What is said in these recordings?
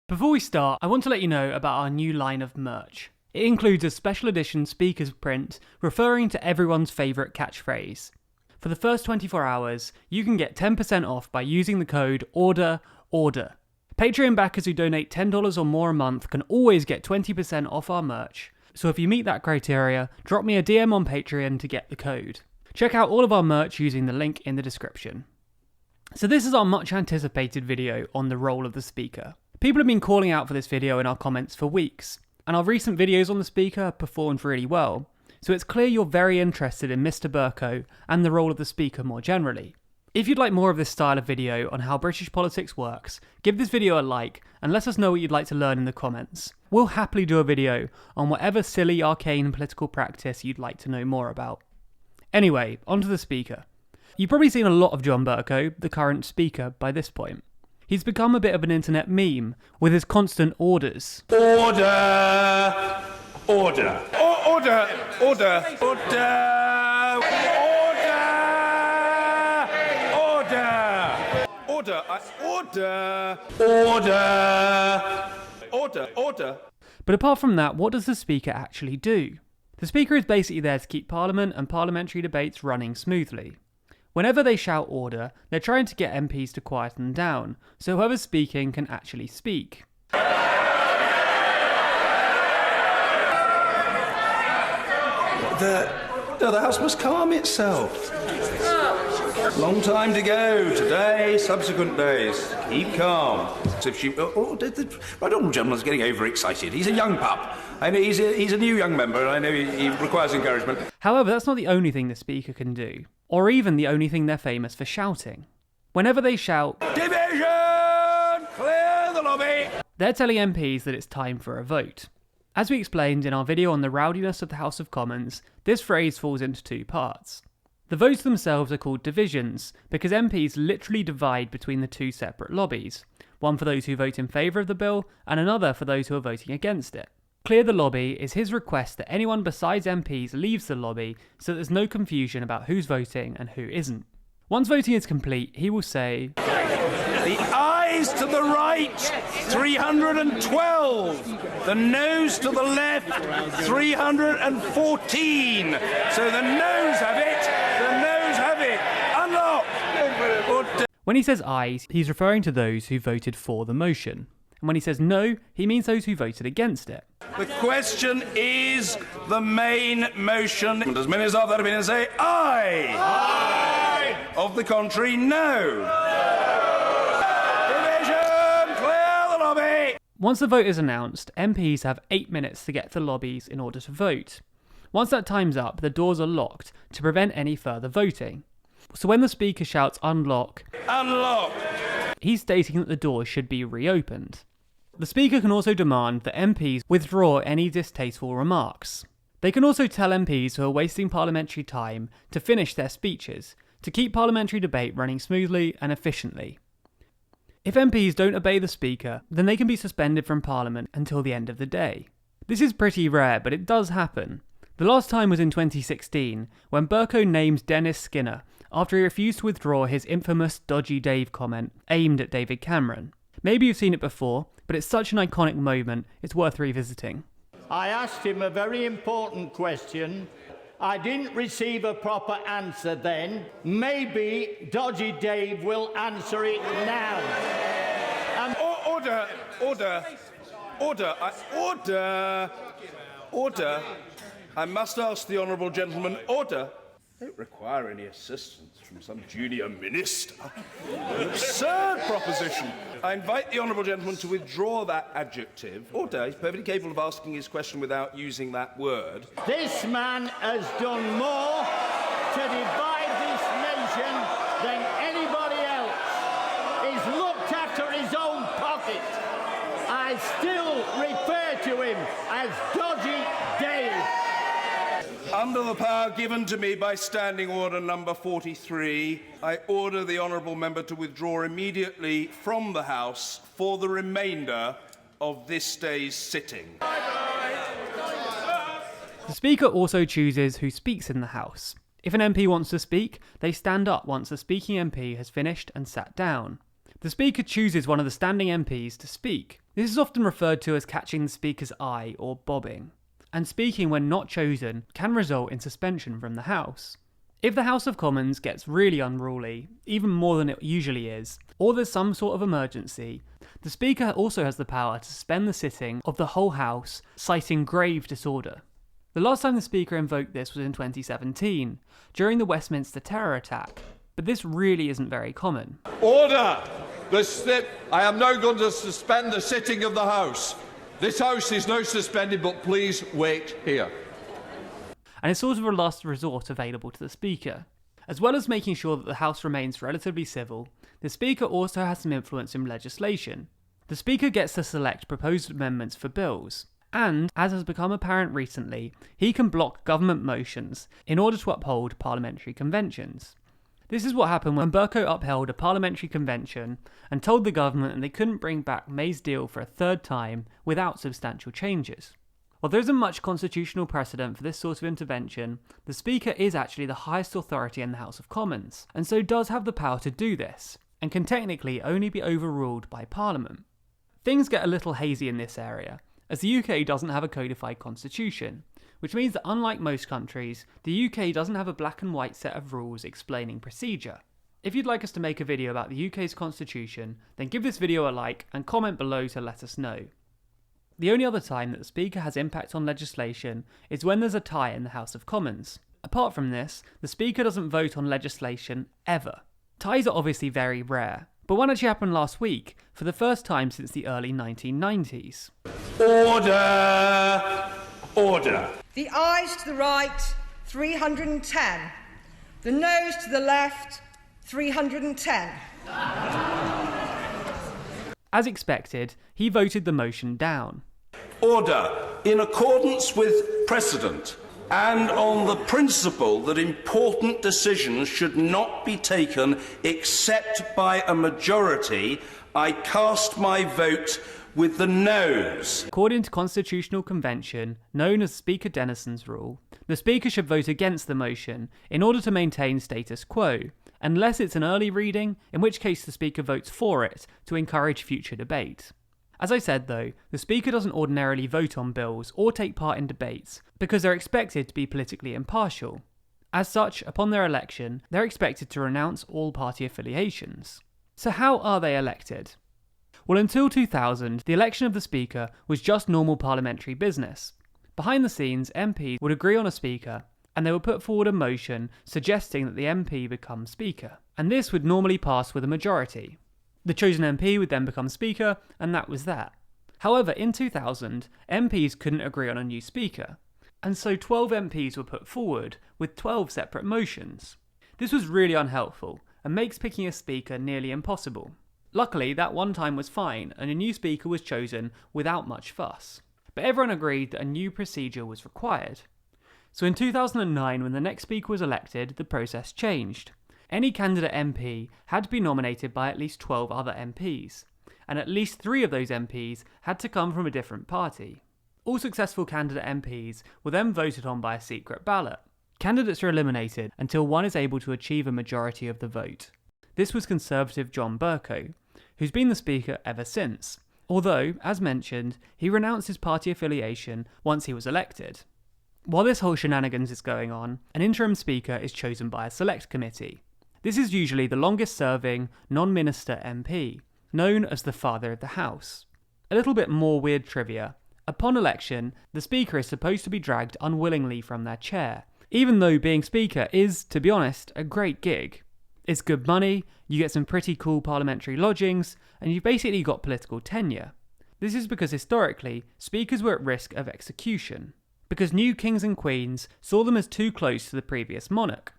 Before we start, I want to let you know about our new line of merch. It includes a special edition speaker's print referring to everyone's favourite catchphrase. For the first 24 hours, you can get 10% off by using the code ORDER. Patreon backers who donate $10 or more a month can always get 20% off our merch. So if you meet that criteria, drop me a DM on Patreon to get the code. Check out all of our merch using the link in the description. So this is our much anticipated video on the role of the speaker. People have been calling out for this video in our comments for weeks, and our recent videos on the speaker have performed really well, so it's clear you're very interested in Mr. Bercow and the role of the speaker more generally. If you'd like more of this style of video on how British politics works, give this video a like and let us know what you'd like to learn in the comments. We'll happily do a video on whatever silly, arcane political practice you'd like to know more about. Anyway, onto the speaker. You've probably seen a lot of John Bercow, the current speaker, by this point. He's become a bit of an internet meme, with his constant orders. Order! Order! Order! Order! Order! Order! Order! Order! Order! Order! But apart from that, what does the speaker actually do? The speaker is basically there to keep Parliament and parliamentary debates running smoothly. Whenever they shout order, they're trying to get MPs to quieten down, so whoever's speaking can actually speak. The House must calm itself. Long time to go. Today, subsequent days. Keep calm. So if the right honourable gentleman's getting overexcited. He's a young pup. I know he's a new young member, and I know he requires encouragement. However, that's not the only thing the speaker can do, or even the only thing they're famous for shouting. Whenever they shout, "Division! Clear the lobby!" they're telling MPs that it's time for a vote. As we explained in our video on the rowdiness of the House of Commons, this phrase falls into two parts. The votes themselves are called divisions because MPs literally divide between the two separate lobbies, one for those who vote in favour of the bill and another for those who are voting against it. Clear the lobby is his request that anyone besides MPs leaves the lobby so there's no confusion about who's voting and who isn't. Once voting is complete, he will say, "The ayes to the right, 312. The noes to the left, 314. So the noes have it. The noes have it. Unlock." When he says ayes, he's referring to those who voted for the motion. And when he says no, he means those who voted against it. The question is the main motion. As many as are that have been say aye. Aye. Of the contrary, no. Division, clear the lobby. Once the vote is announced, MPs have 8 minutes to get to the lobbies in order to vote. Once that time's up, the doors are locked to prevent any further voting. So when the speaker shouts unlock, he's stating that the doors should be reopened. The speaker can also demand that MPs withdraw any distasteful remarks. They can also tell MPs who are wasting parliamentary time to finish their speeches, to keep parliamentary debate running smoothly and efficiently. If MPs don't obey the speaker, then they can be suspended from Parliament until the end of the day. This is pretty rare, but it does happen. The last time was in 2016, when Bercow named Dennis Skinner after he refused to withdraw his infamous Dodgy Dave comment aimed at David Cameron. Maybe you've seen it before, but it's such an iconic moment, it's worth revisiting. I asked him a very important question. I didn't receive a proper answer then. Maybe Dodgy Dave will answer it now. Order, order, order, order. I must ask the honourable gentleman, order. Don't require any assistance from some junior minister. An absurd proposition. I invite the honourable gentleman to withdraw that adjective. Order. He's perfectly capable of asking his question without using that word. This man has done more to divide this nation than anybody else. He's looked after his own pocket. I still refer to him as Dodgy Dave. Under the power given to me by Standing Order number 43, I order the honourable member to withdraw immediately from the House for the remainder of this day's sitting. The Speaker also chooses who speaks in the House. If an MP wants to speak, they stand up once the speaking MP has finished and sat down. The Speaker chooses one of the standing MPs to speak. This is often referred to as catching the Speaker's eye or bobbing, and speaking when not chosen can result in suspension from the House. If the House of Commons gets really unruly, even more than it usually is, or there's some sort of emergency, the Speaker also has the power to suspend the sitting of the whole House, citing grave disorder. The last time the Speaker invoked this was in 2017, during the Westminster terror attack, but this really isn't very common. Order! I am now going to suspend the sitting of the House. This House is now suspended, but please wait here. And it's sort of a last resort available to the Speaker. As well as making sure that the House remains relatively civil, the Speaker also has some influence in legislation. The Speaker gets to select proposed amendments for bills, and, as has become apparent recently, he can block government motions in order to uphold parliamentary conventions. This is what happened when Bercow upheld a parliamentary convention and told the government that they couldn't bring back May's deal for a third time without substantial changes. While there isn't much constitutional precedent for this sort of intervention, the Speaker is actually the highest authority in the House of Commons, and so does have the power to do this, and can technically only be overruled by Parliament. Things get a little hazy in this area, as the UK doesn't have a codified constitution, which means that unlike most countries, the UK doesn't have a black and white set of rules explaining procedure. If you'd like us to make a video about the UK's constitution, then give this video a like and comment below to let us know. The only other time that the Speaker has impact on legislation is when there's a tie in the House of Commons. Apart from this, the Speaker doesn't vote on legislation ever. Ties are obviously very rare, but one actually happened last week, for the first time since the early 1990s. Order! Order! The ayes to the right, 310. The noes to the left, 310. As expected, he voted the motion down. Order! In accordance with precedent, and on the principle that important decisions should not be taken except by a majority, I cast my vote with the noes. According to Constitutional Convention, known as Speaker Denison's rule, the Speaker should vote against the motion in order to maintain status quo, unless it's an early reading, in which case the Speaker votes for it to encourage future debate. As I said though, the Speaker doesn't ordinarily vote on bills or take part in debates because they're expected to be politically impartial. As such, upon their election, they're expected to renounce all party affiliations. So how are they elected? Well, until 2000, the election of the Speaker was just normal parliamentary business. Behind the scenes, MPs would agree on a Speaker, and they would put forward a motion suggesting that the MP become Speaker, and this would normally pass with a majority. The chosen MP would then become Speaker, and that was that. However, in 2000, MPs couldn't agree on a new Speaker, and so 12 MPs were put forward with 12 separate motions. This was really unhelpful, and makes picking a Speaker nearly impossible. Luckily, that one time was fine, and a new Speaker was chosen without much fuss. But everyone agreed that a new procedure was required. So in 2009, when the next Speaker was elected, the process changed. Any candidate MP had to be nominated by at least 12 other MPs, and at least 3 of those MPs had to come from a different party. All successful candidate MPs were then voted on by a secret ballot. Candidates are eliminated until one is able to achieve a majority of the vote. This was Conservative John Bercow, who's been the Speaker ever since, although, as mentioned, he renounced his party affiliation once he was elected. While this whole shenanigans is going on, an interim Speaker is chosen by a select committee. This is usually the longest serving, non-minister MP, known as the Father of the House. A little bit more weird trivia. Upon election, the Speaker is supposed to be dragged unwillingly from their chair, even though being Speaker is, to be honest, a great gig. It's good money, you get some pretty cool parliamentary lodgings, and you've basically got political tenure. This is because historically, Speakers were at risk of execution, because new kings and queens saw them as too close to the previous monarch.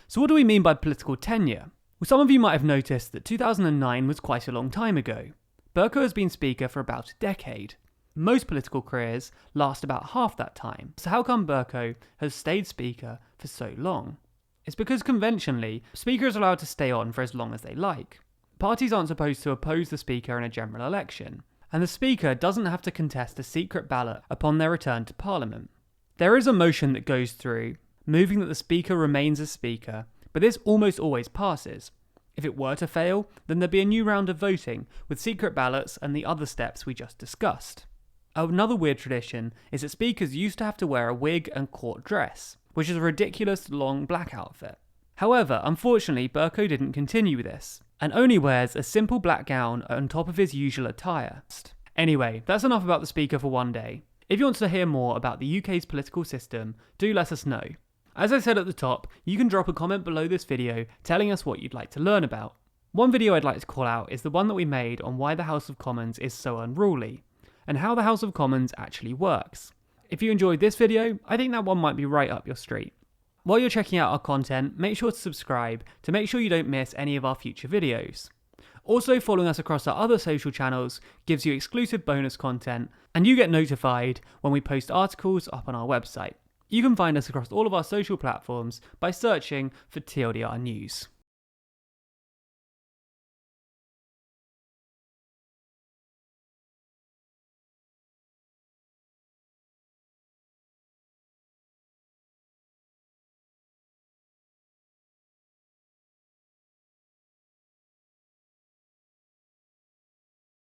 So what do we mean by political tenure? Well, some of you might have noticed that 2009 was quite a long time ago. Bercow has been Speaker for about a decade. Most political careers last about half that time, so how come Bercow has stayed Speaker for so long? It's because conventionally, Speakers are allowed to stay on for as long as they like. Parties aren't supposed to oppose the Speaker in a general election, and the Speaker doesn't have to contest a secret ballot upon their return to Parliament. There is a motion that goes through, moving that the Speaker remains as Speaker, but this almost always passes. If it were to fail, then there'd be a new round of voting, with secret ballots and the other steps we just discussed. Another weird tradition is that speakers used to have to wear a wig and court dress, which is a ridiculous long black outfit. However, unfortunately, Bercow didn't continue with this, and only wears a simple black gown on top of his usual attire. Anyway, that's enough about the Speaker for one day. If you want to hear more about the UK's political system, do let us know. As I said at the top, you can drop a comment below this video telling us what you'd like to learn about. One video I'd like to call out is the one that we made on why the House of Commons is so unruly, and how the House of Commons actually works. If you enjoyed this video, I think that one might be right up your street. While you're checking out our content, make sure to subscribe to make sure you don't miss any of our future videos. Also, following us across our other social channels gives you exclusive bonus content, and you get notified when we post articles up on our website. You can find us across all of our social platforms by searching for TLDR News.